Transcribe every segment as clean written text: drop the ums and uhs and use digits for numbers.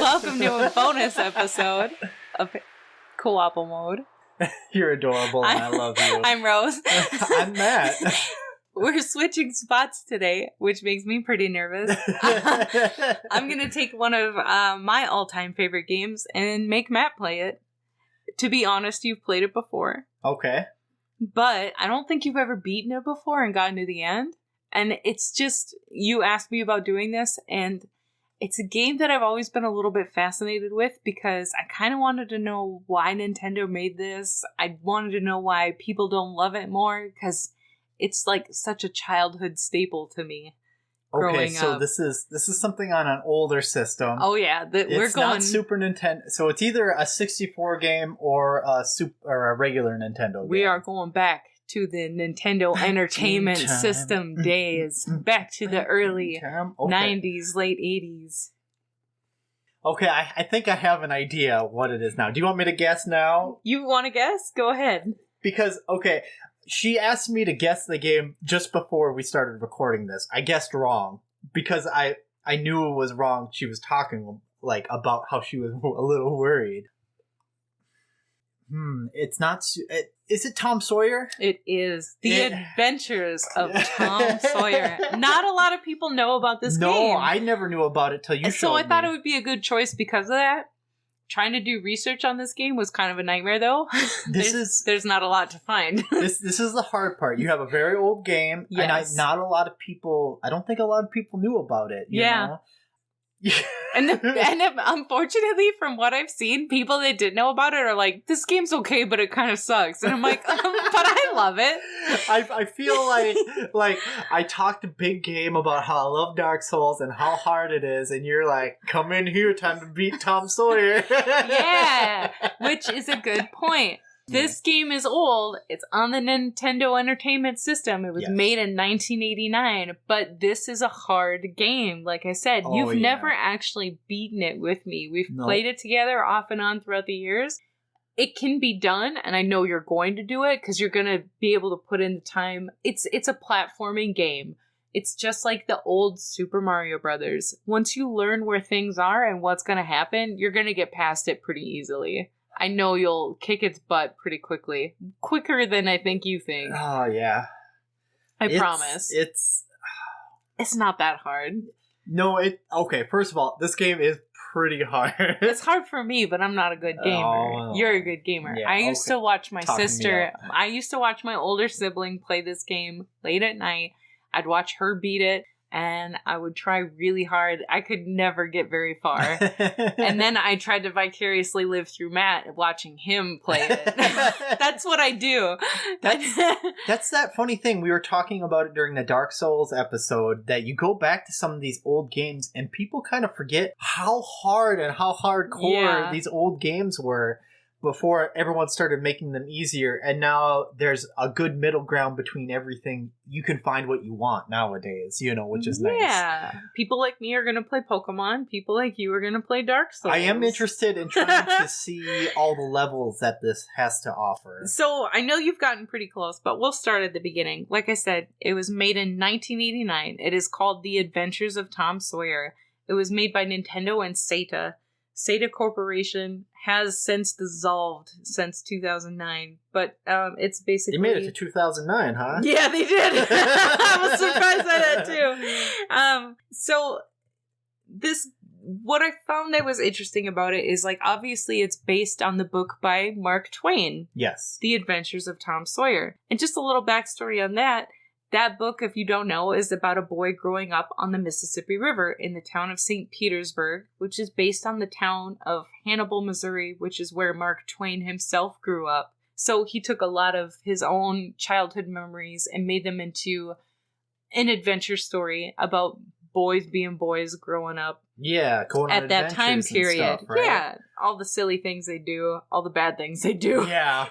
Welcome to a bonus episode of Co-ople mode. You're adorable and I love you. I'm Rose. I'm Matt. We're switching spots today, which makes me pretty nervous. I'm going to take one of my all-time favorite games and make Matt play it. To be honest, you've played it before. Okay. But I don't think you've ever beaten it before and gotten to the end. And it's just, you asked me about doing this, and it's a game that I've always been a little bit fascinated with because I kind of wanted to know why Nintendo made this. I wanted to know why people don't love it more because it's like such a childhood staple to me. Okay, so up. this is something on an older system. Oh yeah, it's not Super Nintendo. So it's either a 64 game or a regular Nintendo game. We are going back to the Nintendo Entertainment System days, back to the early 90s, late 80s. Okay, I think I have an idea what it is now. Do you want me to guess now? You want to guess? Go ahead. Because, okay, she asked me to guess the game just before we started recording this. I guessed wrong because I knew it was wrong. She was talking about how she was a little worried. It's not... Is it Tom Sawyer? It is. The Adventures of Tom Sawyer. Not a lot of people know about this game. No, I never knew about it till you showed me. So I thought it would be a good choice because of that. Trying to do research on this game was kind of a nightmare, though. There's not a lot to find. This is the hard part. You have a very old game, yes. And I don't think a lot of people knew about it. You know? and unfortunately, from what I've seen, people that did know about it are like, this game's okay, but it kind of sucks. And I'm like, but I love it. I feel like I talked a big game about how I love Dark Souls and how hard it is, and you're like, come in here, time to beat Tom Sawyer. Yeah, which is a good point. This game is old. It's on the Nintendo Entertainment System. It was made in 1989, but this is a hard game. Like I said, you've never actually beaten it with me. We've played it together off and on throughout the years. It can be done, and I know you're going to do it because you're going to be able to put in the time. It's a platforming game. It's just like the old Super Mario Brothers. Once you learn where things are and what's going to happen, you're going to get past it pretty easily. I know you'll kick its butt pretty quickly. Quicker than I think you think. Oh, yeah. I promise. It's not that hard. No, okay, first of all, this game is pretty hard. It's hard for me, but I'm not a good gamer. Oh. You're a good gamer. Yeah, I used to watch my sister. I used to watch my older sibling play this game late at night. I'd watch her beat it. And I would try really hard. I could never get very far. And then I tried to vicariously live through Matt watching him play it. That's what I do. That's that funny thing. We were talking about it during the Dark Souls episode, that you go back to some of these old games and people kind of forget how hard and how hardcore these old games were before everyone started making them easier. And now there's a good middle ground between everything. You can find what you want nowadays, which is nice. Yeah. People like me are going to play Pokemon. People like you are going to play Dark Souls. I am interested in trying to see all the levels that this has to offer. So I know you've gotten pretty close, but we'll start at the beginning. Like I said, it was made in 1989. It is called The Adventures of Tom Sawyer. It was made by Nintendo and Sega. Sega Corporation has since dissolved since 2009, but it's basically... They made it to 2009, huh? Yeah, they did! I was surprised by that, too. So, what I found that was interesting about it is, obviously it's based on the book by Mark Twain. Yes. The Adventures of Tom Sawyer. And just a little backstory on that. That book, if you don't know, is about a boy growing up on the Mississippi River in the town of St. Petersburg, which is based on the town of Hannibal, Missouri, which is where Mark Twain himself grew up. So he took a lot of his own childhood memories and made them into an adventure story about boys being boys growing up. Yeah, going on at that time period. Stuff, right? Yeah, all the silly things they do, all the bad things they do. Yeah.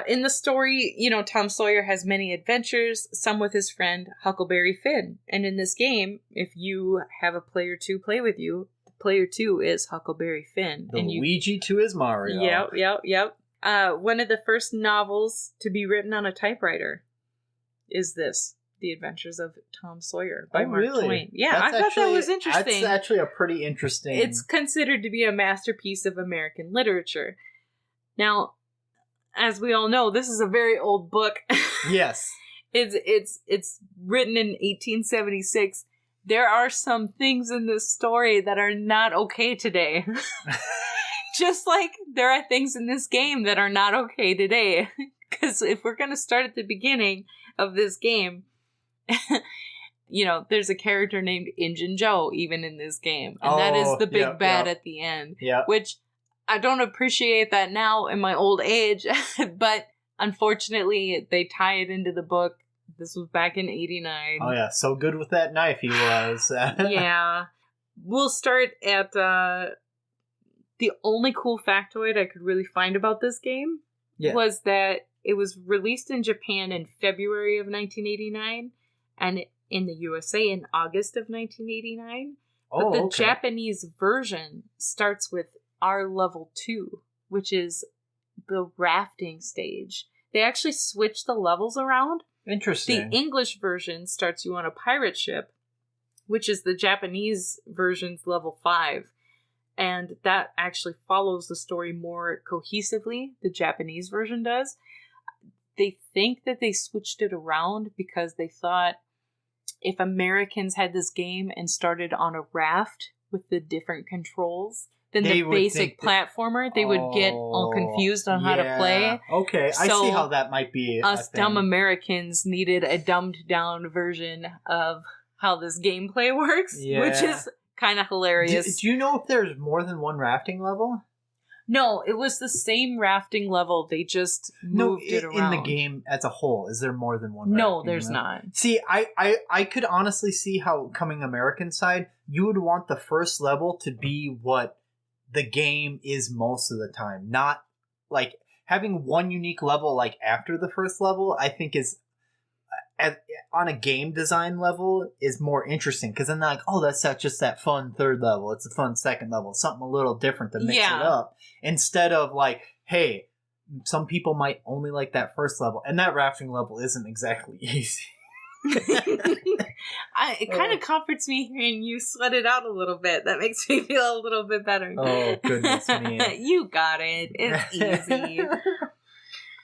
In the story, Tom Sawyer has many adventures, some with his friend Huckleberry Finn. And in this game, if you have a player 2 play with you, player 2 is Huckleberry Finn. Luigi to his Mario. Yep. One of the first novels to be written on a typewriter is this The Adventures of Tom Sawyer by Mark really? Twain. Yeah, I thought that was interesting. That's actually a pretty interesting... It's considered to be a masterpiece of American literature. Now, as we all know, this is a very old book. Yes. It's written in 1876. There are some things in this story that are not okay today. Just like there are things in this game that are not okay today. Because if we're going to start at the beginning of this game, you know, there's a character named Injun Joe even in this game. And that is the big bad at the end. Yeah. Which I don't appreciate that now in my old age. But unfortunately, they tie it into the book. This was back in 89. Oh, yeah. So good with that knife he was. Yeah. We'll start at the only cool factoid I could really find about this game was that it was released in Japan in February of 1989 and in the USA in August of 1989. But the Japanese version starts with R level 2, which is the rafting stage. They actually switched the levels around. Interesting. The English version starts you on a pirate ship, which is the Japanese version's level 5. And that actually follows the story more cohesively. The Japanese version does. They think that they switched it around because they thought if Americans had this game and started on a raft with the different controls, then the basic platformer, they would get all confused on how to play. Okay, so I see how that might be. Us dumb Americans needed a dumbed down version of how this gameplay works, which is kind of hilarious. Do you know if there's more than one rafting level? No, it was the same rafting level. They just moved it around. In the game as a whole, is there more than one rafting No, there's level? not. See, I could honestly see how, coming American side, you would want the first level to be what the game is most of the time. Not, like, having one unique level, like, after the first level, I think is... on a game design level is more interesting because then they're like, oh, that's not just that fun third level, it's a fun second level, something a little different to mix it up, instead of like, hey, some people might only like that first level, and that rafting level isn't exactly easy. It kind of comforts me hearing you sweat it out a little bit. That makes me feel a little bit better. Oh, goodness me. You got it. It's easy.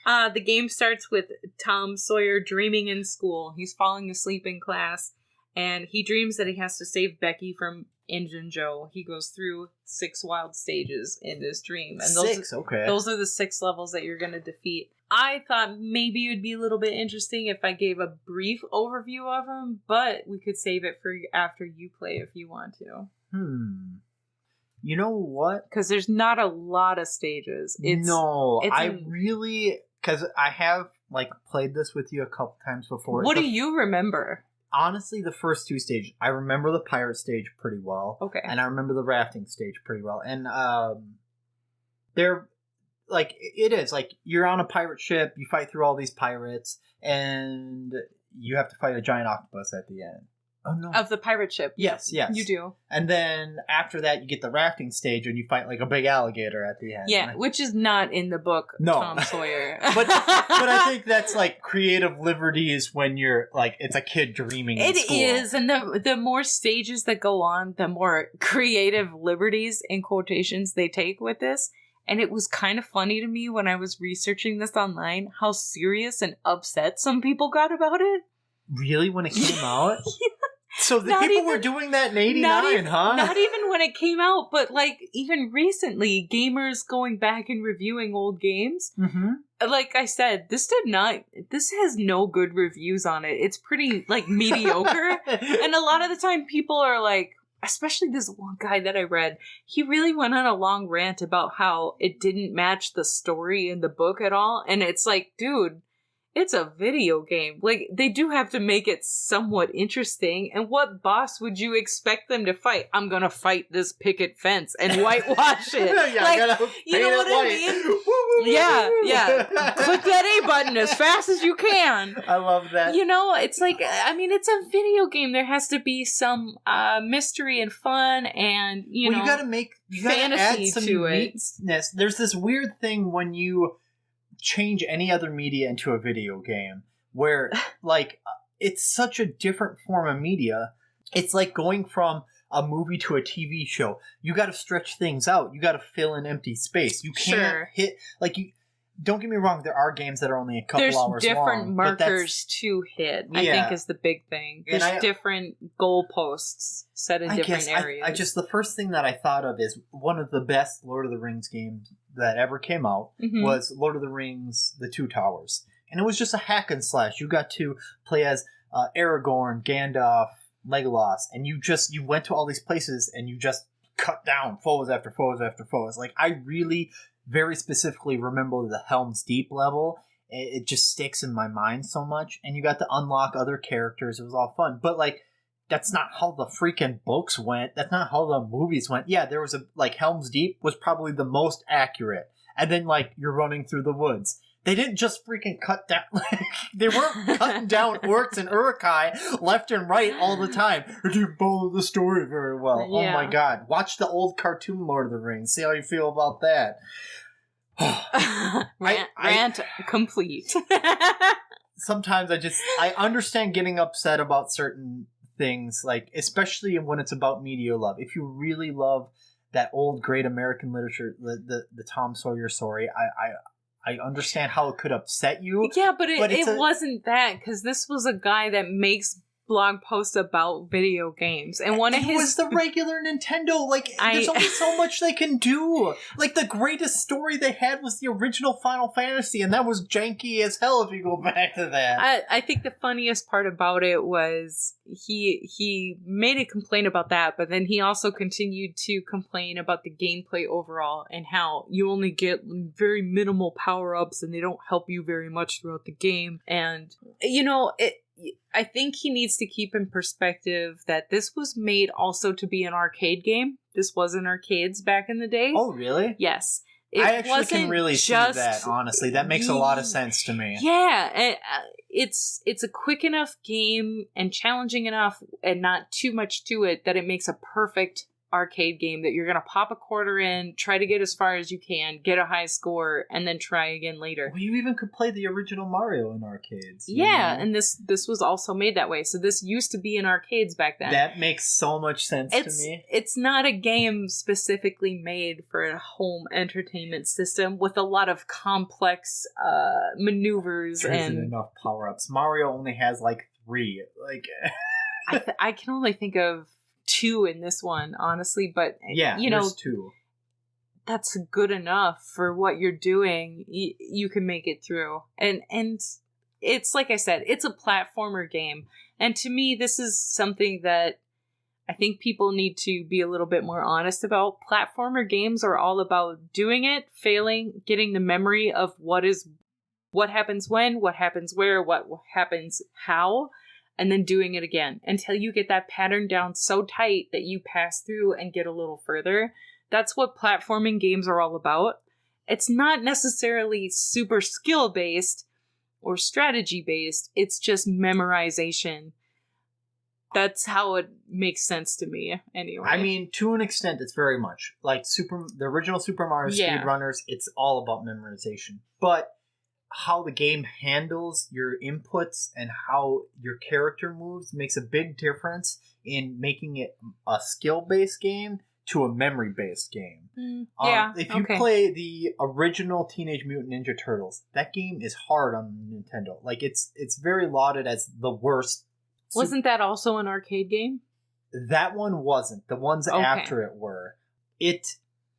The game starts with Tom Sawyer dreaming in school. He's falling asleep in class, and he dreams that he has to save Becky from Injun Joe. He goes through 6 wild stages in this dream. And those are the 6 levels that you're going to defeat. I thought maybe it would be a little bit interesting if I gave a brief overview of them, but we could save it for after you play if you want to. You know what? Because there's not a lot of stages. Because I have, like, played this with you a couple times before. What do you remember? Honestly, the first 2 stages. I remember the pirate stage pretty well. Okay. And I remember the rafting stage pretty well. And they're, like, it is. Like, you're on a pirate ship, you fight through all these pirates, and you have to fight a giant octopus at the end. Oh, no. Of the pirate ship. Yes. You do. And then after that, you get the rafting stage, and you fight like a big alligator at the end. Yeah, which is not in the book, Tom Sawyer. but I think that's like creative liberties when you're like, it's a kid dreaming in school. It is, and the more stages that go on, the more creative liberties, in quotations, they take with this. And it was kind of funny to me when I was researching this online, how serious and upset some people got about it. Really? When it came out? Yeah. So the people were doing that in 89, huh? Not even when it came out, but like even recently, gamers going back and reviewing old games. Mm-hmm. Like I said, this has no good reviews on it. It's pretty like mediocre. And a lot of the time people are like, especially this one guy that I read, he really went on a long rant about how it didn't match the story in the book at all. And it's like, dude, it's a video game. Like, they do have to make it somewhat interesting. And what boss would you expect them to fight? I'm gonna fight this picket fence and whitewash it. Yeah, like, I gotta you know what I mean? Yeah. Click that A button as fast as you can. I love that. You know, it's like, I mean, it's a video game. There has to be some mystery and fun and, you know, you gotta fantasy add some to uniqueness. it. There's this weird thing when you change any other media into a video game where, like, it's such a different form of media. It's like going from a movie to a TV show. You got to stretch things out. You got to fill in empty space. You can't hit like you. Don't get me wrong. There are games that are only a couple hours long. There's different markers to hit. I think is the big thing. There's different goalposts set in different areas. I just the first thing that I thought of is one of the best Lord of the Rings games that ever came out was Lord of the Rings: The Two Towers, and it was just a hack and slash. You got to play as Aragorn, Gandalf, Legolas, and you went to all these places and you just cut down foes after foes after foes. Like, I really very specifically remember the Helm's Deep level. It just sticks in my mind so much, and you got to unlock other characters. It was all fun, but like, that's not how the freaking books went. That's not how the movies went. Yeah, there was Helm's Deep was probably the most accurate, and then like you're running through the woods. They didn't just freaking cut down. They weren't cutting down orcs and urukai left and right all the time. It didn't follow the story very well. Yeah. Oh my god! Watch the old cartoon Lord of the Rings. See how you feel about that. Rant complete. Sometimes I understand getting upset about certain things, like especially when it's about media love. If you really love that old great American literature, the Tom Sawyer story, I understand how it could upset you. Yeah, but it wasn't that, because this was a guy that makes blog posts about video games, and it was the regular Nintendo. Like, there's only so much they can do. Like, the greatest story they had was the original Final Fantasy, and that was janky as hell if you go back to that. I think the funniest part about it was he made a complaint about that, but then he also continued to complain about the gameplay overall and how you only get very minimal power-ups and they don't help you very much throughout the game. And, I think he needs to keep in perspective that this was made also to be an arcade game. This was in arcades back in the day. Oh, really? Yes. I actually can really see that, honestly. That makes a lot of sense to me. Yeah. It's a quick enough game and challenging enough and not too much to it that it makes a perfect arcade game that you're going to pop a quarter in, try to get as far as you can, get a high score, and then try again later. Well, you even could play the original Mario in arcades. Yeah, and this was also made that way. So this used to be in arcades back then. That makes so much sense to me. It's not a game specifically made for a home entertainment system with a lot of complex maneuvers. There isn't enough power-ups. Mario only has like 3. Like, I can only think of 2 in this one, honestly, but there's 2. That's good enough for what you're doing. You can make it through, and it's like I said, it's a platformer game, and to me, this is something that I think people need to be a little bit more honest about. Platformer games are all about doing it, failing, getting the memory of what happens when, what happens where, what happens how. And then doing it again until you get that pattern down so tight that you pass through and get a little further. That's what platforming games are all about. It's not necessarily super skill-based or strategy-based. It's just memorization. That's how it makes sense to me, anyway. I mean, to an extent, it's very much. Like the original Super Mario speedrunners, it's all about memorization. But how the game handles your inputs and how your character moves makes a big difference in making it a skill-based game to a memory-based game. If you play the original Teenage Mutant Ninja Turtles, that game is hard on Nintendo. Like, it's very lauded as the worst. Wasn't that also an arcade game? That one wasn't. The ones after it were.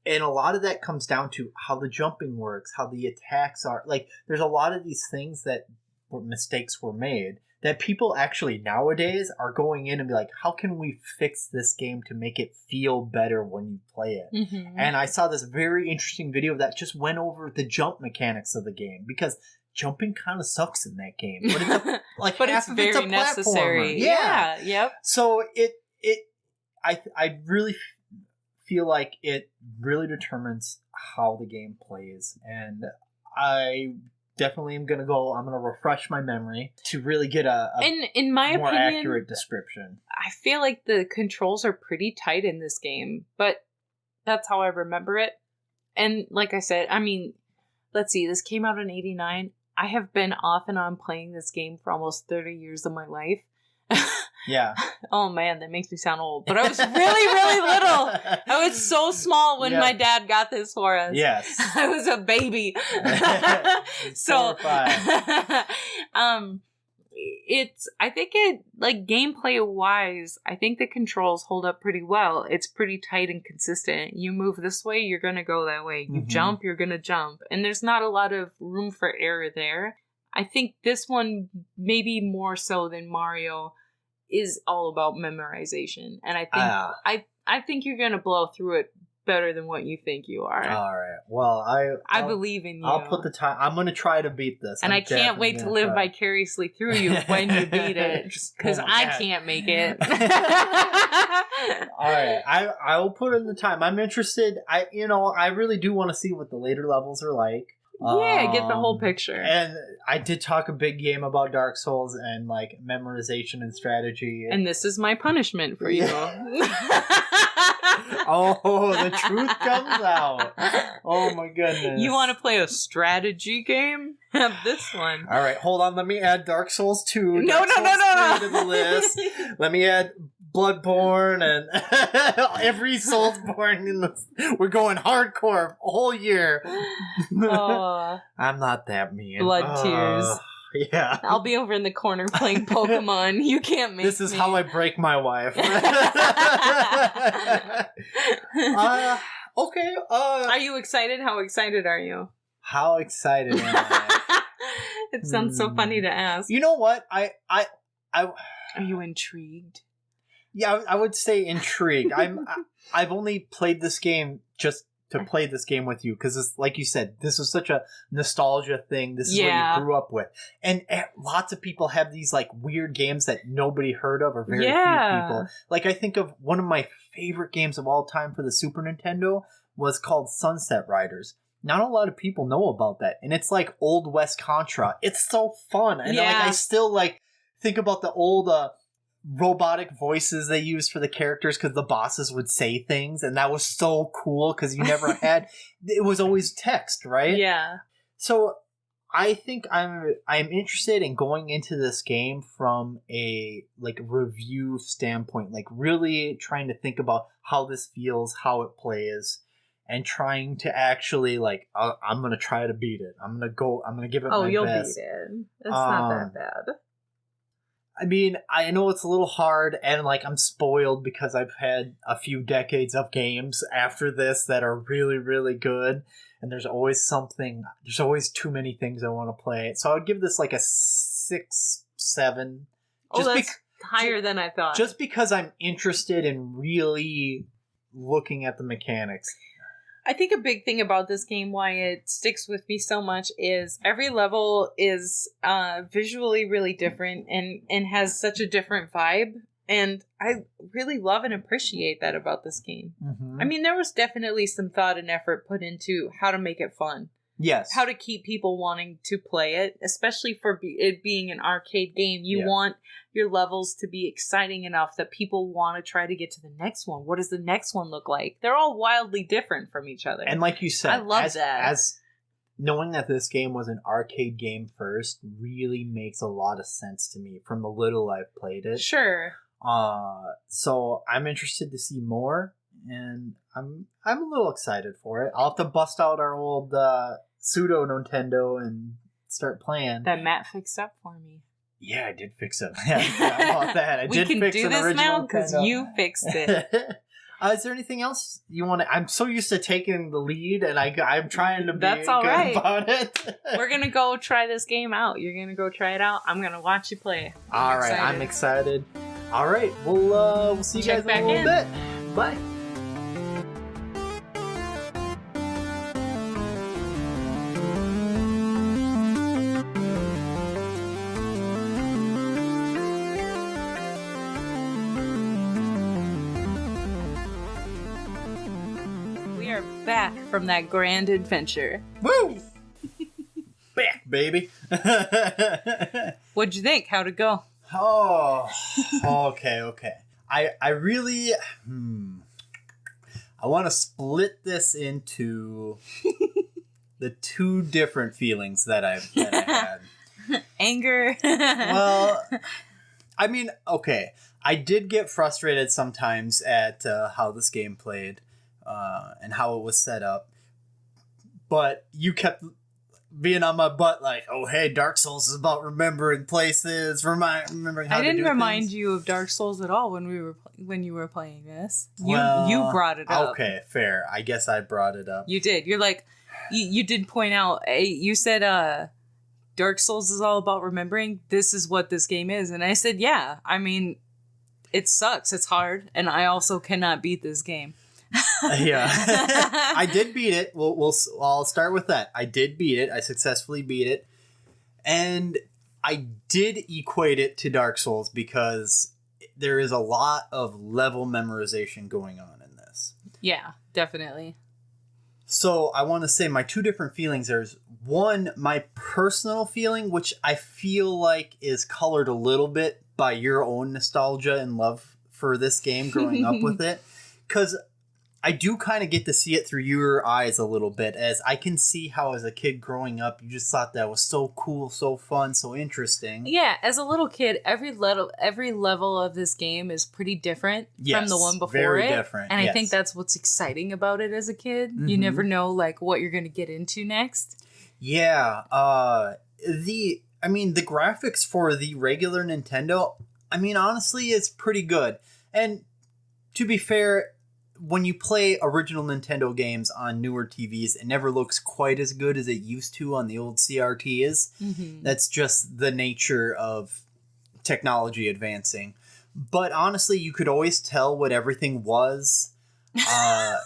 And a lot of that comes down to how the jumping works, how the attacks are. Like, there's a lot of these things that mistakes were made that people actually nowadays are going in and be like, how can we fix this game to make it feel better when you play it? Mm-hmm. And I saw this very interesting video that just went over the jump mechanics of the game, because jumping kind of sucks in that game. But it's very necessary. Yeah. Yep. So I really feel like it really determines how the game plays, and I definitely am going to refresh my memory to really get in my more opinion, accurate description. I feel like the controls are pretty tight in this game, but that's how I remember it. And like I said, I mean, let's see, this came out in 89. I have been off and on playing this game for almost 30 years of my life. Yeah. Oh man, that makes me sound old. But I was really, really little. I was so small when my dad got this for us. Yes. I was a baby. So, I think it, like, gameplay wise, I think the controls hold up pretty well. It's pretty tight and consistent. You move this way, you're gonna go that way. You jump, you're gonna jump. And there's not a lot of room for error there. I think this one, maybe more so than Mario, is all about memorization. And I think I think you're gonna blow through it better than what you think you are. All right. Well, I believe in you. I'll put the time. I'm going to try to beat this. And I can't wait to live vicariously through you when you beat it, because I can't make it. All right. I will put in the time. I'm interested. I really do want to see what the later levels are like. Yeah, get the whole picture. And I did talk a big game about Dark Souls and like memorization and strategy. And this is my punishment for you. Oh, the truth comes out. Oh my goodness. You want to play a strategy game? Have this one. All right, hold on. Let me add Dark Souls 2. No. To the list. Let me add Bloodborne and every Soulsborne in the. We're going hardcore a whole year. I'm not that mean. Blood tears. Yeah. I'll be over in the corner playing Pokemon. You can't make This is how I break my wife. Okay. Are you excited? How excited are you? How excited am I? It sounds so funny to ask. You know what? Are you intrigued? Yeah, I would say intrigued. I've only played this game just to play this game with you, because, like you said, this was such a nostalgia thing. This is what you grew up with, and lots of people have these like weird games that nobody heard of, or very few people. Like, I think of one of my favorite games of all time for the Super Nintendo was called Sunset Riders. Not a lot of people know about that, and it's like Old West Contra. It's so fun, and like I still like think about the old robotic voices they used for the characters, because the bosses would say things, and that was so cool because you never had it was always text, right? Yeah. So I think I'm interested in going into this game from a like review standpoint, like really trying to think about how this feels, how it plays, and trying to actually like I'm gonna try to beat it. I'm gonna give it my best. Oh, you'll beat it. It's not that bad. I mean, I know it's a little hard, and like I'm spoiled because I've had a few decades of games after this that are really, really good, and there's always too many things I want to play. So I would give this like a 6, 7. Oh, that's higher than I thought. Just because I'm interested in really looking at the mechanics. I think a big thing about this game, why it sticks with me so much, is every level is visually really different and has such a different vibe. And I really love and appreciate that about this game. Mm-hmm. I mean, there was definitely some thought and effort put into how to make it fun. Yes. How to keep people wanting to play it, especially for it being an arcade game. You want your levels to be exciting enough that people want to try to get to the next one. What does the next one look like? They're all wildly different from each other. And like you said, I love that. As knowing that this game was an arcade game first really makes a lot of sense to me from the little I've played it. Sure. So I'm interested to see more, and I'm a little excited for it. I'll have to bust out our old pseudo Nintendo and start playing. That Matt fixed up for me. Yeah, I did fix it. Yeah, about that. We can do this now because you fixed it. Is there anything else you want to? I'm so used to taking the lead, and I'm trying to be That's all good right. about it. We're gonna go try this game out. You're gonna go try it out. I'm gonna watch you play. All right, I'm excited. All right, we'll see you guys in a little bit. Bye. Back from that grand adventure. Woo! Back, baby. What'd you think? How'd it go? Oh, okay. I really, I want to split this into the two different feelings that I had. Anger. Well, I mean, okay. I did get frustrated sometimes at how this game played and how it was set up. But you kept being on my butt like, oh, hey, Dark Souls is about remembering places, remembering how to do things. I didn't remind you of Dark Souls at all when you were playing this. You brought it up. Okay, fair. I guess I brought it up. You did. You're like, you did point out, you said Dark Souls is all about remembering. This is what this game is. And I said, yeah, I mean, it sucks. It's hard. And I also cannot beat this game. Yeah. I did beat it. I'll start with that. I did beat it. I successfully beat it. And I did equate it to Dark Souls because there is a lot of level memorization going on in this. Yeah, definitely. So I want to say my two different feelings. There's one, my personal feeling, which I feel like is colored a little bit by your own nostalgia and love for this game growing up with it. Because I do kind of get to see it through your eyes a little bit, as I can see how as a kid growing up, you just thought that was so cool, so fun, so interesting. Yeah, as a little kid, every level of this game is pretty different from the one before very it. Different. And I think that's what's exciting about it as a kid. Mm-hmm. You never know like what you're going to get into next. Yeah, the graphics for the regular Nintendo, I mean, honestly, it's pretty good. And to be fair, when you play original Nintendo games on newer TVs, it never looks quite as good as it used to on the old CRTs. Mm-hmm. That's just the nature of technology advancing. But honestly, you could always tell what everything was. That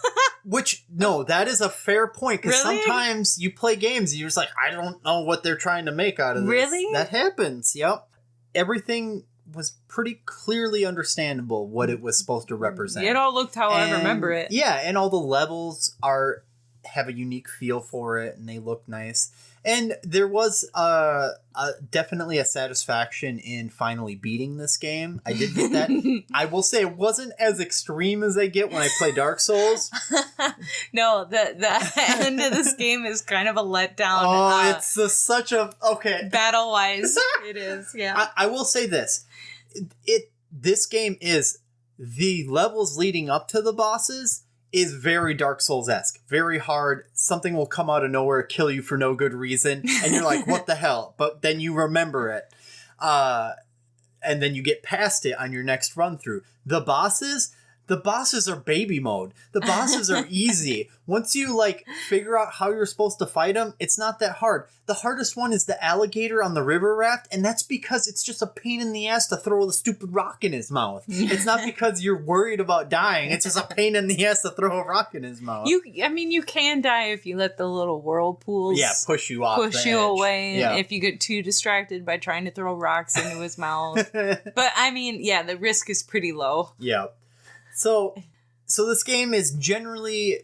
is a fair point. Because sometimes you play games and you're just like, I don't know what they're trying to make out of this. Really? That happens, yep. Everything was pretty clearly understandable what it was supposed to represent. It all looked how I remember it. Yeah, and all the levels have a unique feel for it, and they look nice. And there was definitely a satisfaction in finally beating this game. I did get that. I will say it wasn't as extreme as I get when I play Dark Souls. No, the end of this game is kind of a letdown. Oh, it's such a... Okay. Battle-wise, it is, yeah. I will say this. This game is... The levels leading up to the bosses is very Dark Souls-esque. Very hard. Something will come out of nowhere, kill you for no good reason. And you're like, what the hell? But then you remember it. And then you get past it on your next run through. The bosses are baby mode. The bosses are easy. Once you figure out how you're supposed to fight them, it's not that hard. The hardest one is the alligator on the river raft, and that's because it's just a pain in the ass to throw the stupid rock in his mouth. It's not because you're worried about dying. It's just a pain in the ass to throw a rock in his mouth. You can die if you let the little whirlpools push you off, push you away. Yeah. If you get too distracted by trying to throw rocks into his mouth. But the risk is pretty low. Yeah. So this game is generally,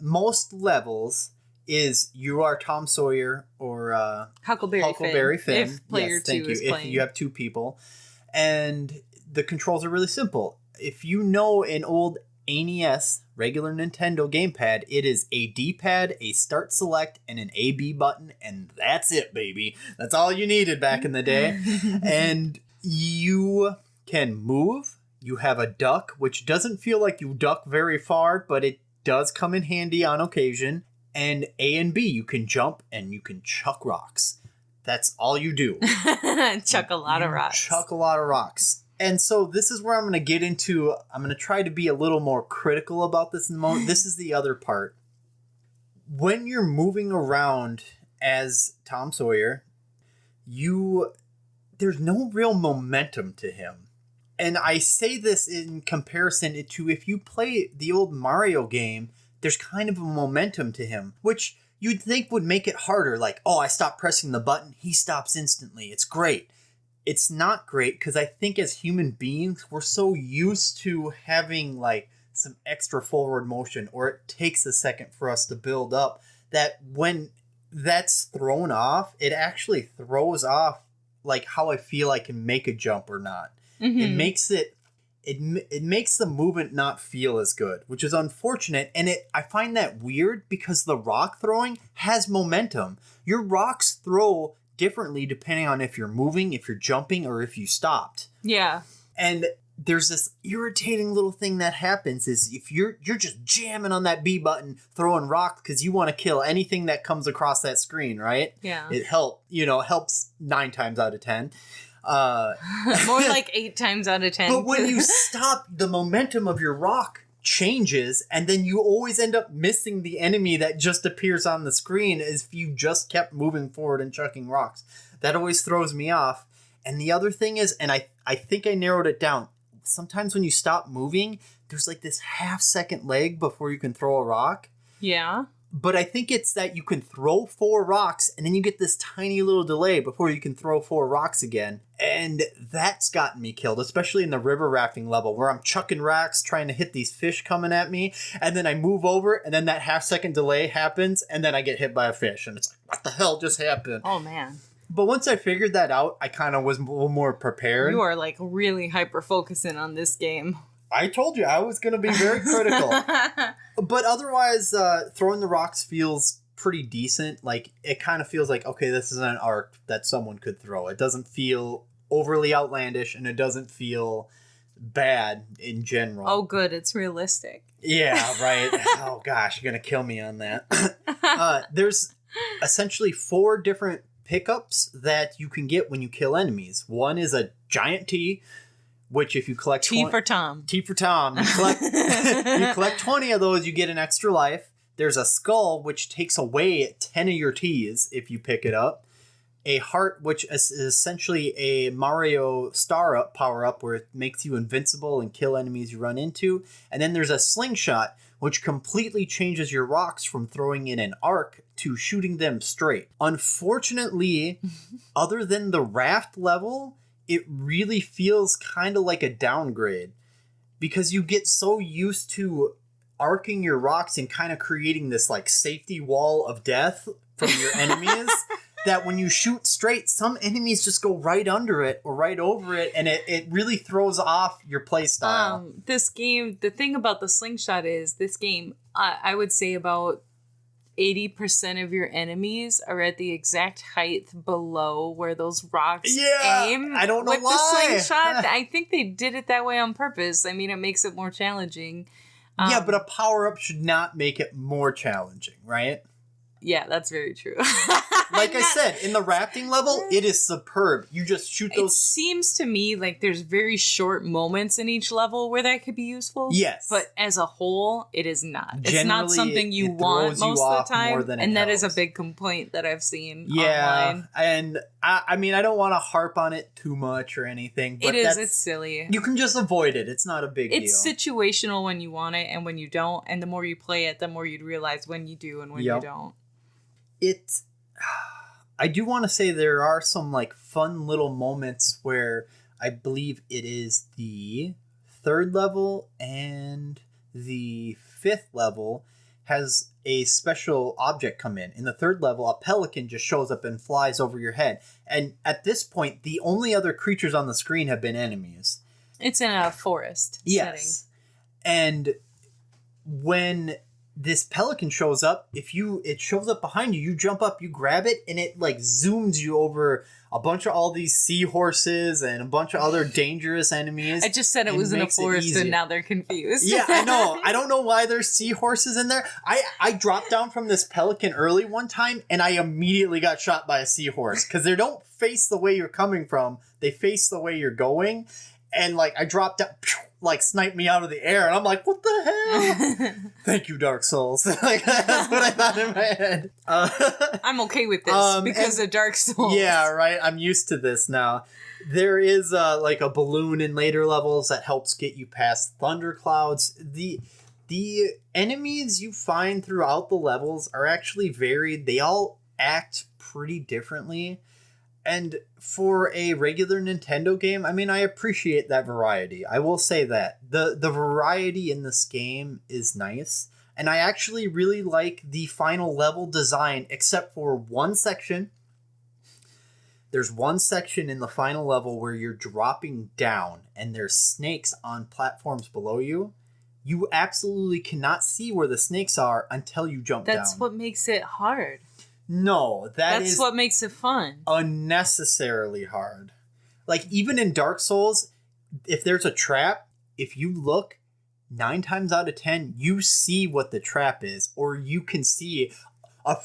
most levels is you are Tom Sawyer or Huckleberry Finn. If player 2 is playing. If you have two people. And the controls are really simple. If you know an old NES, regular Nintendo gamepad, it is a D-pad, a start select, and an A-B button, and that's it, baby. That's all you needed back in the day. And you can move. You have a duck, which doesn't feel like you duck very far, but it does come in handy on occasion. And A and B, you can jump and you can chuck rocks. That's all you do. Chuck a lot of rocks. And so this is where I'm going to get into, I'm going to try to be a little more critical about this in the moment. This is the other part. When you're moving around as Tom Sawyer, there's no real momentum to him. And I say this in comparison to if you play the old Mario game, there's kind of a momentum to him, which you'd think would make it harder. Like, oh, I stop pressing the button, he stops instantly. It's great. It's not great because I think as human beings, we're so used to having some extra forward motion, or it takes a second for us to build up, that when that's thrown off, it actually throws off how I feel I can make a jump or not. Mm-hmm. It makes it it makes the movement not feel as good, which is unfortunate. And I find that weird because the rock throwing has momentum. Your rocks throw differently depending on if you're moving, if you're jumping, or if you stopped. Yeah. And there's this irritating little thing that happens is if you're just jamming on that B button, throwing rocks because you want to kill anything that comes across that screen, right? Yeah. It helps 9 times out of 10. More like 8 times out of 10. But when you stop, the momentum of your rock changes, and then you always end up missing the enemy that just appears on the screen if you just kept moving forward and chucking rocks. That always throws me off. And the other thing is, and I think I narrowed it down, sometimes when you stop moving, there's like this half-second lag before you can throw a rock. Yeah. But I think it's that you can throw 4 rocks and then you get this tiny little delay before you can throw 4 rocks again. And that's gotten me killed, especially in the river rafting level where I'm chucking rocks trying to hit these fish coming at me. And then I move over and then that half-second delay happens and then I get hit by a fish. And it's like, what the hell just happened? Oh, man. But once I figured that out, I kind of was a little more prepared. You are like really hyper-focusing on this game. I told you I was going to be very critical. But otherwise, throwing the rocks feels pretty decent. Like, it kind of feels like, okay, this is an arc that someone could throw. It doesn't feel overly outlandish, and it doesn't feel bad in general. Oh, good. It's realistic. Yeah, right. Oh, gosh, you're going to kill me on that. There's essentially 4 different pickups that you can get when you kill enemies. One is a giant T, which if you collect... T for Tom. T for Tom. You collect 20 of those, you get an extra life. There's a skull, which takes away 10 of your Ts if you pick it up. A heart, which is essentially a Mario star-up power-up where it makes you invincible and kill enemies you run into. And then there's a slingshot, which completely changes your rocks from throwing in an arc to shooting them straight. Unfortunately, other than the raft level, it really feels kind of like a downgrade because you get so used to arcing your rocks and kind of creating this like safety wall of death from your enemies that when you shoot straight, some enemies just go right under it or right over it, and it really throws off your play style. This game, the thing about the slingshot is this game, I would say about 80% of your enemies are at the exact height below where those rocks aim. I don't know with why. The slingshot. I think they did it that way on purpose. I mean, it makes it more challenging. Yeah, but a power-up should not make it more challenging, right? Yeah, that's very true. Like I said, in the rafting level, it is superb. You just shoot those... It seems to me like there's very short moments in each level where that could be useful. Yes. But as a whole, it is not. Generally, it's not something you want most of the time. And that is a big complaint that I've seen online. And I mean, I don't want to harp on it too much or anything. But it's silly. You can just avoid it. It's not a big deal. It's situational when you want it and when you don't. And the more you play it, the more you'd realize when you do and when you don't. I do want to say there are some like fun little moments where I believe it is the 3rd level and the 5th level has a special object come in. In the 3rd level, a pelican just shows up and flies over your head. And at this point, the only other creatures on the screen have been enemies. It's in a forest setting. And when this pelican shows up, it shows up behind you, you jump up, you grab it, and it like zooms you over a bunch of all these seahorses and a bunch of other dangerous enemies. I just said it was in a forest and now they're confused. Yeah, I know. I don't know why there's seahorses in there. I dropped down from this pelican early one time and I immediately got shot by a seahorse because they don't face the way you're coming from. They face the way you're going. And like I dropped down, like sniped me out of the air, and I'm like, "What the hell?" Thank you, Dark Souls. Like that's what I thought in my head. I'm okay with this because of Dark Souls. Yeah, right. I'm used to this now. There is like a balloon in later levels that helps get you past thunderclouds. The enemies you find throughout the levels are actually varied. They all act pretty differently. And for a regular Nintendo game, I mean, I appreciate that variety. I will say that. The variety in this game is nice. And I actually really like the final level design, except for one section There's one section in the final level where you're dropping down and there's snakes on platforms below you. You absolutely cannot see where the snakes are until you jump down. That's what makes it hard. No, that's what makes it fun. Unnecessarily hard. Like, even in Dark Souls, if there's a trap, if you look, 9 times out of 10, you see what the trap is. Or you can see a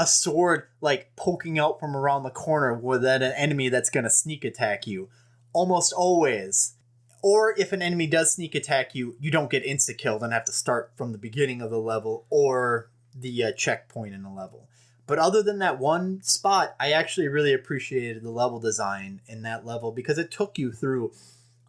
sword, like, poking out from around the corner with an enemy that's going to sneak attack you. Almost always. Or if an enemy does sneak attack you, you don't get insta-killed and have to start from the beginning of the level or the checkpoint in the level. But other than that one spot, I actually really appreciated the level design in that level because it took you through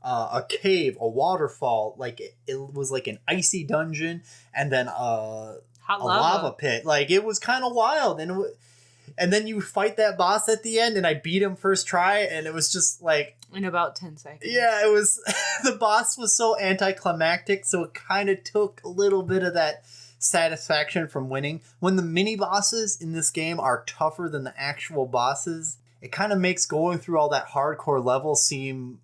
a cave, a waterfall, like it was like an icy dungeon, and then a lava pit. Like, it was kind of wild, and then you fight that boss at the end, and I beat him first try, and it was just like in about 10 seconds. Yeah, it was. The boss was so anticlimactic, so it kind of took a little bit of that satisfaction from winning. When the mini bosses in this game are tougher than the actual bosses, it kind of makes going through all that hardcore level seem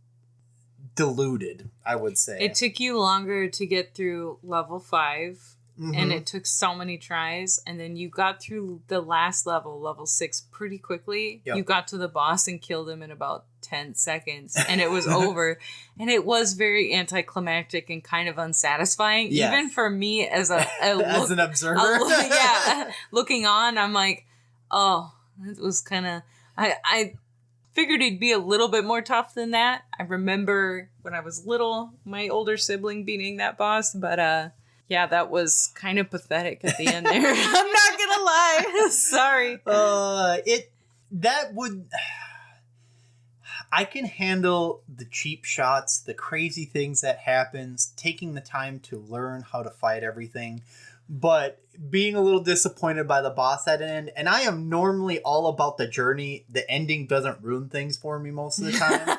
diluted, I would say. It took you longer to get through level 5, and it took so many tries, and then you got through the last level 6, pretty quickly. Yep. You got to the boss and killed him in about 10 seconds, and it was over. And it was very anticlimactic and kind of unsatisfying, even for me as as an observer. Looking on, I'm like, oh, it was kind of... I figured it'd be a little bit more tough than that. I remember when I was little, my older sibling beating that boss, but yeah, that was kind of pathetic at the end there. I'm not gonna lie. Sorry. I can handle the cheap shots, the crazy things that happens, taking the time to learn how to fight everything, but being a little disappointed by the boss at the end. And I am normally all about the journey. The ending doesn't ruin things for me most of the time.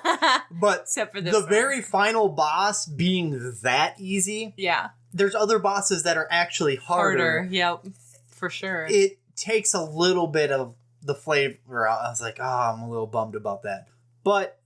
But except for this the very final boss being that easy. Yeah. There's other bosses that are actually harder. Yep, for sure. It takes a little bit of the flavor out. I was like, I'm a little bummed about that. But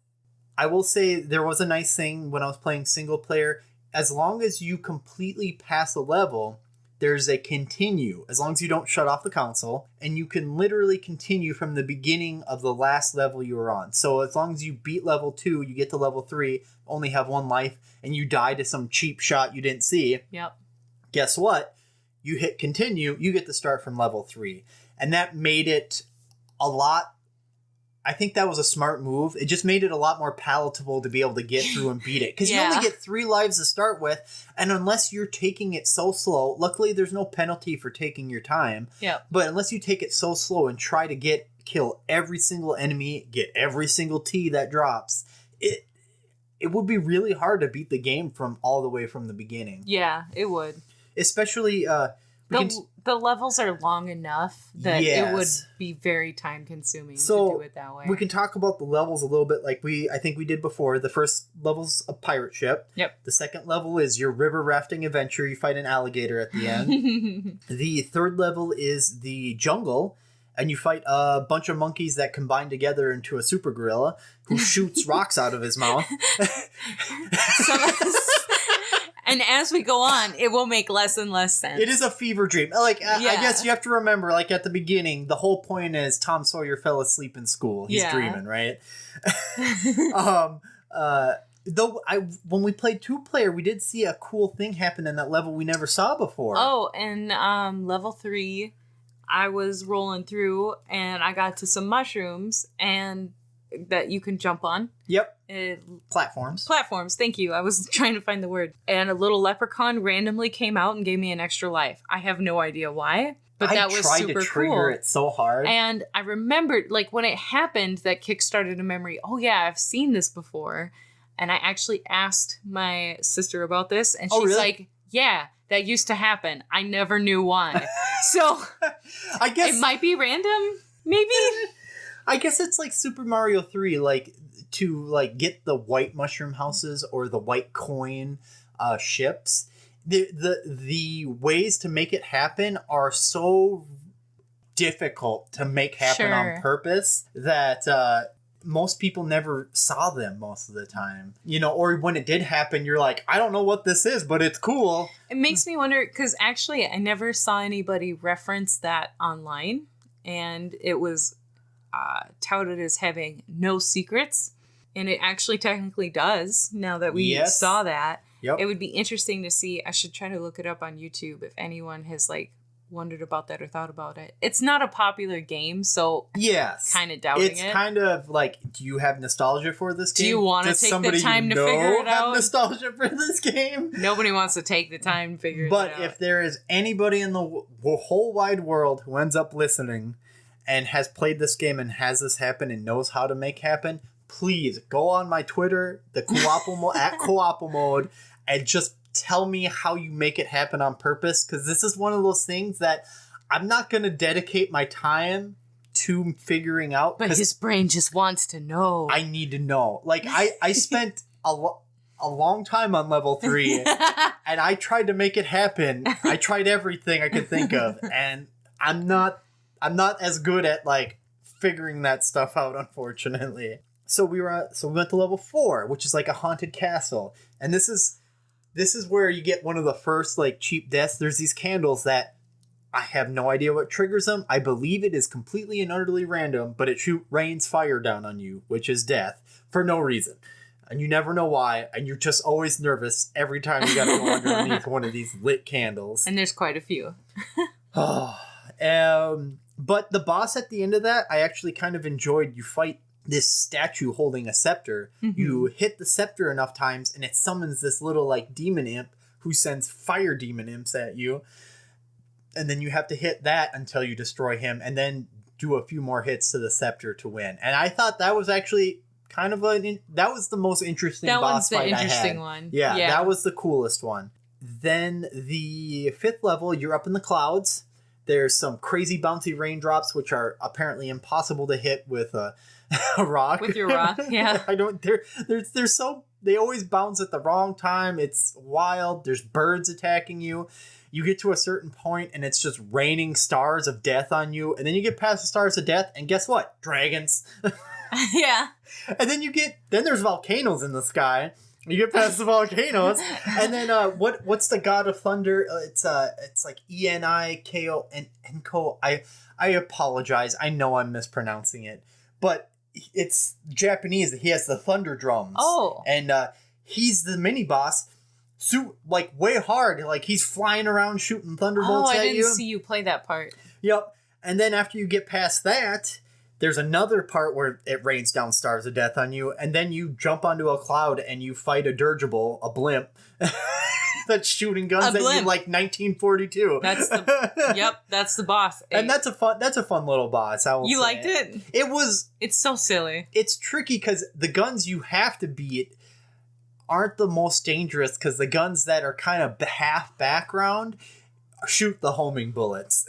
I will say there was a nice thing when I was playing single player. As long as you completely pass a level, there's a continue. As long as you don't shut off the console. And you can literally continue from the beginning of the last level you were on. So as long as you beat level 2, you get to level 3, only have 1 life, and you die to some cheap shot you didn't see. Yep. Guess what? You hit continue, you get to start from level 3. And that made it a lot... I think that was a smart move. It just made it a lot more palatable to be able to get through and beat it. Because you only get 3 lives to start with, and unless you're taking it so slow... Luckily, there's no penalty for taking your time. Yep. But unless you take it so slow and try to kill every single enemy, get every single T that drops, it would be really hard to beat the game from all the way from the beginning. Yeah, it would. Especially... the levels are long enough that it would be very time consuming to do it that way. We can talk about the levels a little bit like I think we did before. The first level's a pirate ship. Yep. The second level is your river rafting adventure. You fight an alligator at the end. The third level is the jungle, and you fight a bunch of monkeys that combine together into a super gorilla who shoots rocks out of his mouth. And as we go on, it will make less and less sense. It is a fever dream. Like, I guess you have to remember, like, at the beginning, the whole point is Tom Sawyer fell asleep in school. He's dreaming, right? Though, when we played 2-player, we did see a cool thing happen in that level we never saw before. Oh, and level 3, I was rolling through, and I got to some mushrooms, and that you can jump on. Yep. Platforms, thank you. I was trying to find the word. And a little leprechaun randomly came out and gave me an extra life. I have no idea why, but that was super cool. I tried to trigger it so hard. And I remembered, like, when it happened, that kickstarted a memory. Oh, yeah, I've seen this before. And I actually asked my sister about this, and she's like, yeah, that used to happen. I never knew why. So I guess it might be random, maybe. I guess it's like Super Mario 3, like, to, like, get the white mushroom houses or the white coin ships. The ways to make it happen are so difficult to make happen on purpose that most people never saw them most of the time. You know, or when it did happen, you're like, I don't know what this is, but it's cool. It makes me wonder, because actually I never saw anybody reference that online, and it was touted as having no secrets, and it actually technically does now that we saw that. Yep. It would be interesting to see. I should try to look it up on YouTube if anyone has like wondered about that or thought about it. It's not a popular game, so kind of doubting it. It's kind of like, do you have nostalgia for this game? Do you want to take the time to figure it out? Have nostalgia for this game? Nobody wants to take the time to figure it out. But if there is anybody in the whole wide world who ends up listening and has played this game and has this happen and knows how to make happen, please go on my Twitter, the Co-ople at Co-ople mode, and just tell me how you make it happen on purpose, because this is one of those things that I'm not going to dedicate my time to figuring out. But his brain just wants to know. I need to know. Like, I spent a long time on level 3, and I tried to make it happen. I tried everything I could think of, and I'm not as good at, like, figuring that stuff out, unfortunately. So we went to level 4, which is like a haunted castle, and this is where you get one of the first, like, cheap deaths. There's these candles that I have no idea what triggers them. I believe it is completely and utterly random, but it rains fire down on you, which is death, for no reason. And you never know why, and you're just always nervous every time you gotta go underneath one of these lit candles. And there's quite a few. But the boss at the end of that, I actually kind of enjoyed. You fight this statue holding a scepter. Mm-hmm. You hit the scepter enough times and it summons this little like demon imp who sends fire demon imps at you. And then you have to hit that until you destroy him and then do a few more hits to the scepter to win. And I thought that was actually kind of that was the most interesting boss fight I had. That one's the interesting one. Yeah, that was the coolest one. Then the 5th level, you're up in the clouds. There's some crazy bouncy raindrops, which are apparently impossible to hit with a rock. With your rock, yeah. They always bounce at the wrong time. It's wild. There's birds attacking you. You get to a certain point and it's just raining stars of death on you. And then you get past the stars of death and guess what? Dragons. Yeah. And then there's volcanoes in the sky. You get past the volcanoes, and then what's the god of thunder? It's like Eniko and Enko. I apologize. I know I'm mispronouncing it, but it's Japanese. He has the thunder drums. Oh, and he's the mini boss. Like way hard. Like he's flying around shooting thunderbolts at you. I didn't see you play that part. Yep. And then after you get past that, there's another part where it rains down stars of death on you, and then you jump onto a cloud and you fight a dirigible, a blimp, that's shooting guns at you like 1942. That's the boss. And that's a fun little boss. You liked it? It's so silly. It's tricky because the guns you have to beat aren't the most dangerous, because the guns that are kind of half background shoot the homing bullets.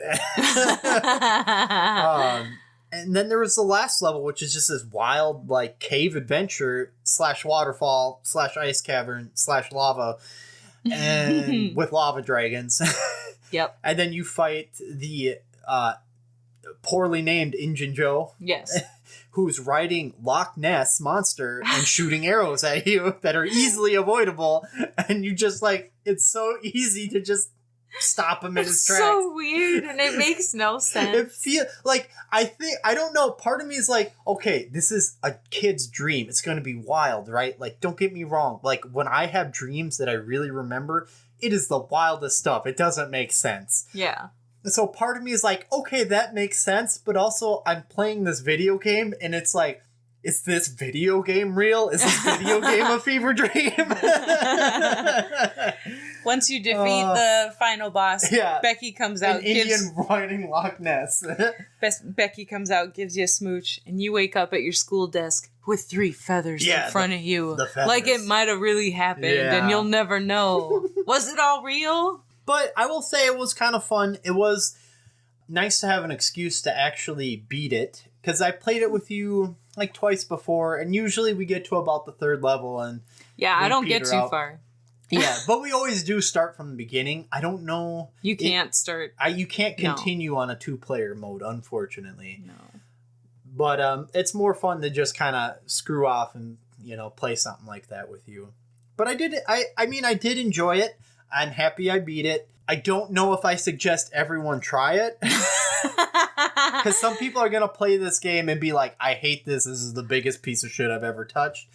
And then there was the last level, which is just this wild, like, cave adventure / waterfall / ice cavern / lava, and with lava dragons. Yep. And then you fight the poorly named Injun Joe. Yes. Who's riding Loch Ness Monster and shooting arrows at you that are easily avoidable. And you just, like, it's so easy to just stop him in his tracks. It's so weird, and it makes no sense. It feels like, I don't know, part of me is like, okay, this is a kid's dream. It's going to be wild, right? Like, don't get me wrong. Like, when I have dreams that I really remember, it is the wildest stuff. It doesn't make sense. Yeah. So part of me is like, okay, that makes sense, but also I'm playing this video game, and it's like, is this video game real? Is this video game a fever dream? Once you defeat the final boss, Becky comes out. Indian riding Loch Ness. Becky comes out, gives you a smooch, and you wake up at your school desk with 3 feathers in front of you. Like it might have really happened, and you'll never know. Was it all real? But I will say it was kind of fun. It was nice to have an excuse to actually beat it, because I played it with you like twice before, and usually we get to about the 3rd level, and I don't get too far. Yeah, but we always do start from the beginning. I don't know. You can't start. You can't continue on a 2-player mode, unfortunately. No. But it's more fun to just kind of screw off and, play something like that with you. But I did enjoy it. I'm happy I beat it. I don't know if I suggest everyone try it. Because some people are going to play this game and be like, I hate this. This is the biggest piece of shit I've ever touched.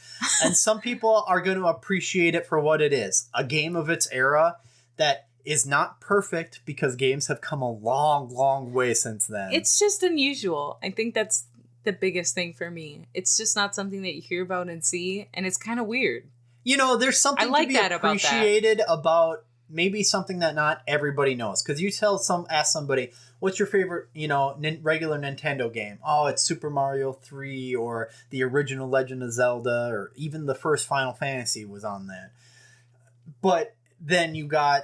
And some people are going to appreciate it for what it is. A game of its era that is not perfect because games have come a long, long way since then. It's just unusual. I think that's the biggest thing for me. It's just not something that you hear about and see. And it's kind of weird. There's something to be appreciated about maybe something that not everybody knows. Because you ask somebody, what's your favorite, regular Nintendo game? Oh, it's Super Mario 3 or the original Legend of Zelda or even the first Final Fantasy was on that. But then you got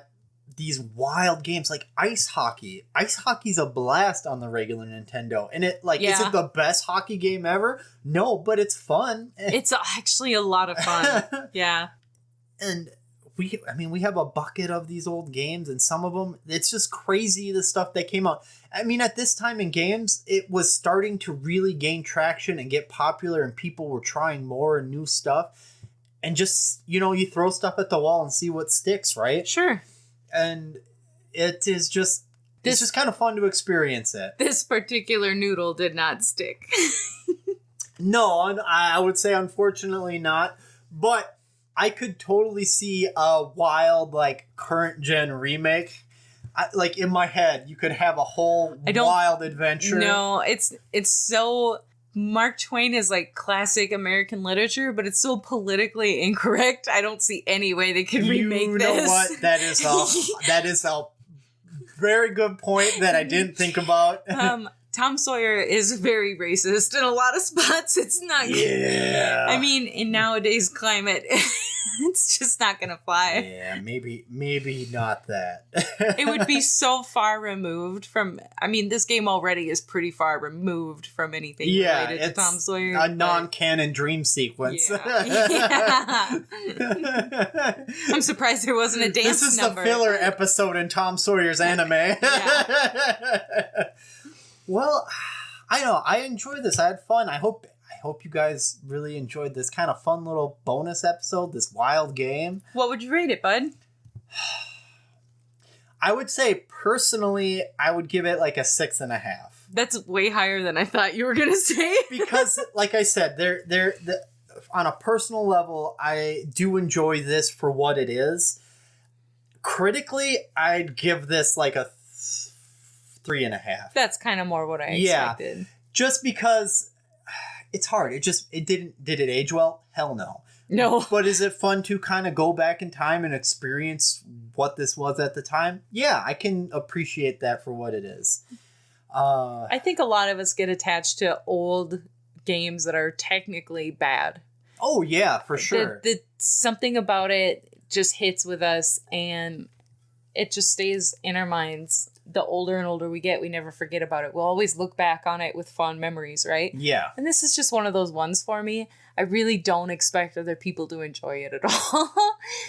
these wild games like ice hockey. Ice hockey's a blast on the regular Nintendo. And is it the best hockey game ever? No, but it's fun. It's actually a lot of fun. Yeah. And we have a bucket of these old games, and some of them, it's just crazy the stuff that came out. I mean, at this time in games, it was starting to really gain traction and get popular, and people were trying more and new stuff. And just, you throw stuff at the wall and see what sticks, right? Sure. And it is just, it's just kind of fun to experience it. This particular noodle did not stick. No, I would say unfortunately not. But I could totally see a wild, current gen remake. In my head, you could have a whole wild adventure. No, it's so... Mark Twain is classic American literature, but it's so politically incorrect. I don't see any way they could remake this. You know what? That is a very good point that I didn't think about. Tom Sawyer is very racist in a lot of spots. It's not. Yeah. I mean, in nowadays climate, it's just not gonna fly. Yeah, maybe not that. It would be so far removed from. I mean, this game already is pretty far removed from anything related to Tom Sawyer. A non-canon dream sequence. Yeah. I'm surprised there wasn't a dance number. This is the filler episode in Tom Sawyer's anime. Yeah. Well, I know. I enjoyed this. I had fun. I hope you guys really enjoyed this kind of fun little bonus episode, this wild game. What would you rate it, bud? I would say, personally, I would give it a 6.5. That's way higher than I thought you were going to say. Because, like I said, on a personal level, I do enjoy this for what it is. Critically, I'd give this a 3.5. That's kind of more what I expected. Just because it's hard. Did it age well? Hell no. No. But is it fun to kind of go back in time and experience what this was at the time? Yeah, I can appreciate that for what it is. I think a lot of us get attached to old games that are technically bad. Oh, yeah, for sure. Something about it just hits with us, and it just stays in our minds. The older and older we get, we never forget about it. We'll always look back on it with fond memories, right? Yeah. And this is just one of those ones for me. I really don't expect other people to enjoy it at all.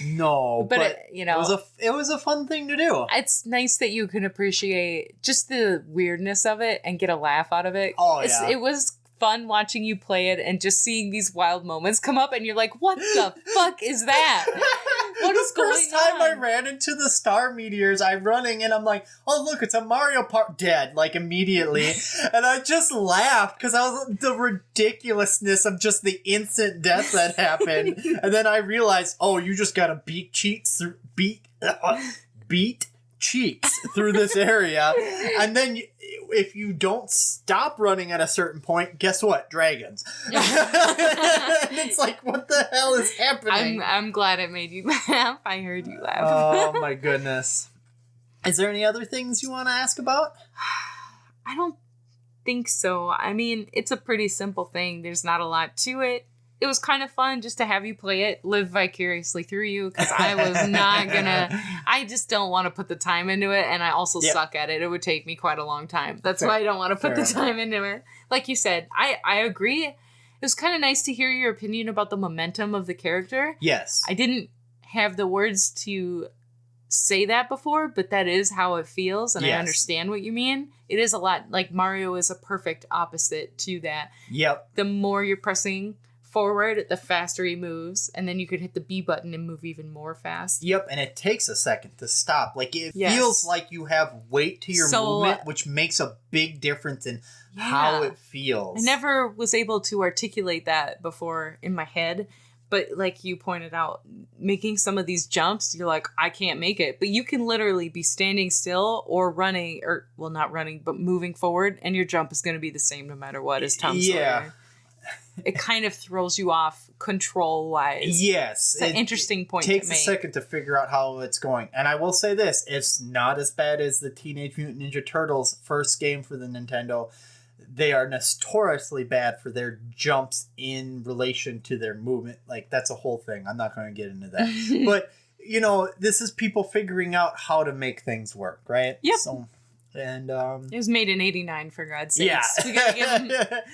No, but it was a fun thing to do. It's nice that you can appreciate just the weirdness of it and get a laugh out of it. Oh, yeah. It was fun watching you play it and just seeing these wild moments come up, and you're like, what the fuck is that? What is going on? The first time I ran into the star meteors, I'm running and I'm like, oh, look, it's a Mario Party. Dead, immediately. And I just laughed because I was the ridiculousness of just the instant death that happened. And then I realized, oh, you just gotta beat cheeks through this area. And then if you don't stop running at a certain point, guess what? Dragons. And it's what the hell is happening? I'm glad it made you laugh. I heard you laugh. Oh my goodness. Is there any other things you want to ask about? I don't think so. I mean, it's a pretty simple thing. There's not a lot to it. It was kind of fun just to have you play it, live vicariously through you, because I was not gonna... I just don't want to put the time into it, and I also suck at it. It would take me quite a long time. That's why I don't want to put the time into it. Like you said, I agree. It was kind of nice to hear your opinion about the momentum of the character. Yes. I didn't have the words to say that before, but that is how it feels, and I understand what you mean. It is a lot like Mario is a perfect opposite to that. Yep. The more you're pressing forward, the faster he moves, and then you could hit the B button and move even more fast. Yep, and it takes a second to stop. Like, it feels like you have weight to your movement, which makes a big difference in how it feels. I never was able to articulate that before in my head. But like you pointed out, making some of these jumps, you're like, I can't make it. But you can literally be standing still or running, or, well, not running, but moving forward, and your jump is going to be the same no matter what, as Tom Sawyer. It kind of throws you off control-wise. Yes. It's an interesting point to make. It takes a second to figure out how it's going. And I will say this, it's not as bad as the Teenage Mutant Ninja Turtles first game for the Nintendo. They are notoriously bad for their jumps in relation to their movement. Like, that's a whole thing. I'm not going to get into that. But, you know, this is people figuring out how to make things work, right? Yep. So, and it was made in 89, for God's sakes. Yeah. We gotta give them,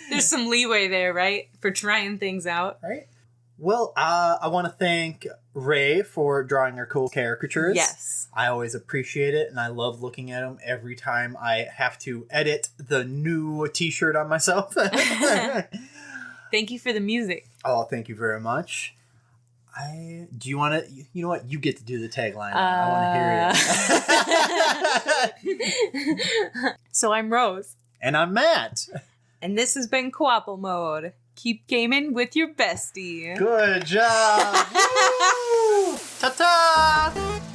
there's some leeway there, right? For trying things out. Right. Well, I want to thank Ray for drawing our cool caricatures. Yes. I always appreciate it, and I love looking at them every time I have to edit the new t-shirt on myself. Thank you for the music. Oh, thank you very much. Do you want to, you know what? You get to do the tagline. I want to hear it. So I'm Rose. And I'm Matt. And this has been Co-ople Mode. Keep gaming with your bestie. Good job. Ta-ta!